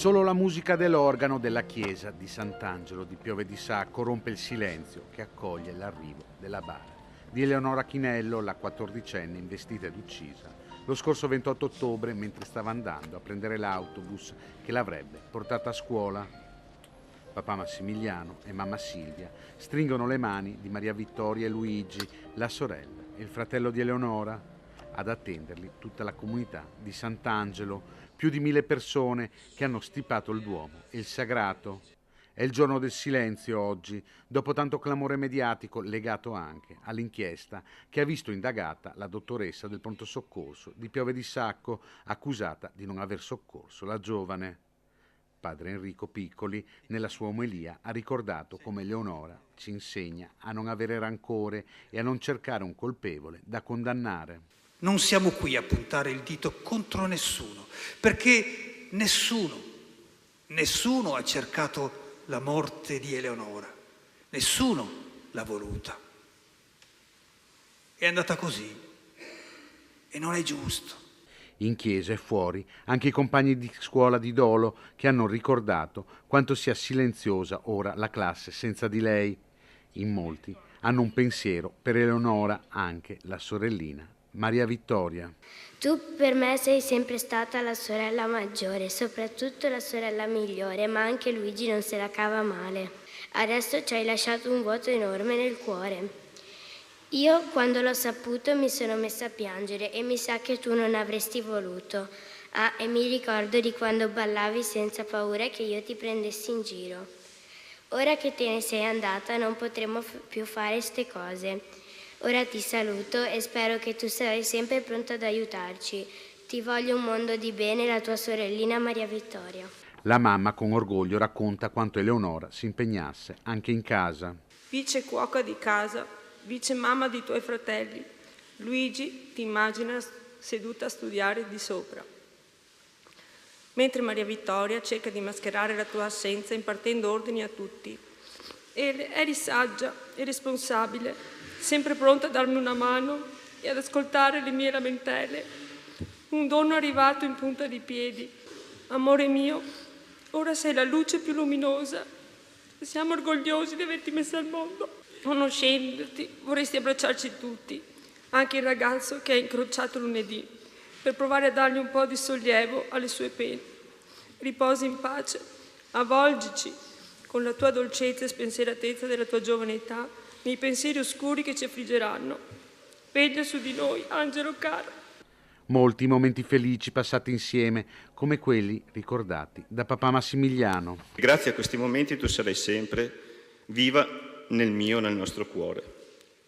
Solo la musica dell'organo della chiesa di Sant'Angelo di Piove di Sacco rompe il silenzio che accoglie l'arrivo della bara di Eleonora Chinello, la 14enne investita ed uccisa lo scorso 28 ottobre mentre stava andando a prendere l'autobus che l'avrebbe portata a scuola. Papà Massimiliano e mamma Silvia stringono le mani di Maria Vittoria e Luigi, la sorella e il fratello di Eleonora. Ad attenderli tutta la comunità di Sant'Angelo, più di 1000 persone che hanno stipato il Duomo e il Sagrato. È il giorno del silenzio oggi, dopo tanto clamore mediatico legato anche all'inchiesta che ha visto indagata la dottoressa del pronto soccorso di Piove di Sacco, accusata di non aver soccorso la giovane. Padre Enrico Piccoli, nella sua omelia, ha ricordato come Eleonora ci insegna a non avere rancore e a non cercare un colpevole da condannare. Non siamo qui a puntare il dito contro nessuno, perché nessuno ha cercato la morte di Eleonora, nessuno l'ha voluta. È andata così e non è giusto. In chiesa e fuori anche i compagni di scuola di Dolo che hanno ricordato quanto sia silenziosa ora la classe senza di lei. In molti hanno un pensiero per Eleonora, anche la sorellina Maria Vittoria. Tu per me sei sempre stata la sorella maggiore, soprattutto la sorella migliore, ma anche Luigi non se la cava male. Adesso ci hai lasciato un vuoto enorme nel cuore. Io, quando l'ho saputo, mi sono messa a piangere e mi sa che tu non avresti voluto. Ah, e mi ricordo di quando ballavi senza paura che io ti prendessi in giro. Ora che te ne sei andata non potremo più fare ste cose. Ora ti saluto e spero che tu sarai sempre pronto ad aiutarci. Ti voglio un mondo di bene, la tua sorellina Maria Vittoria. La mamma con orgoglio racconta quanto Eleonora si impegnasse anche in casa. Vice cuoca di casa, vice mamma di tuoi fratelli. Luigi ti immagina seduta a studiare di sopra. Mentre Maria Vittoria cerca di mascherare la tua assenza impartendo ordini a tutti. Eri saggia e responsabile, sempre pronta a darmi una mano e ad ascoltare le mie lamentele. Un dono arrivato in punta di piedi. Amore mio, ora sei la luce più luminosa. Siamo orgogliosi di averti messa al mondo. Conoscendoti, vorresti abbracciarci tutti, anche il ragazzo che hai incrociato lunedì, per provare a dargli un po' di sollievo alle sue pene. Riposi in pace, avvolgici con la tua dolcezza e spensieratezza della tua giovane età nei pensieri oscuri che ci affliggeranno. Veglia su di noi, angelo caro. Molti momenti felici passati insieme, come quelli ricordati da papà Massimiliano. Grazie a questi momenti tu sarai sempre viva nel nostro cuore.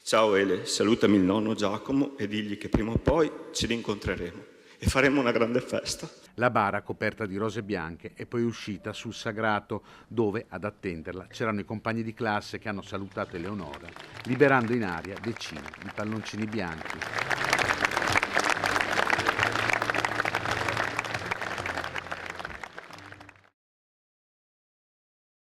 Ciao Ele, salutami il nonno Giacomo e digli che prima o poi ci rincontreremo e faremo una grande festa. La bara coperta di rose bianche è poi uscita sul Sagrato, dove ad attenderla c'erano i compagni di classe che hanno salutato Eleonora, liberando in aria decine di palloncini bianchi.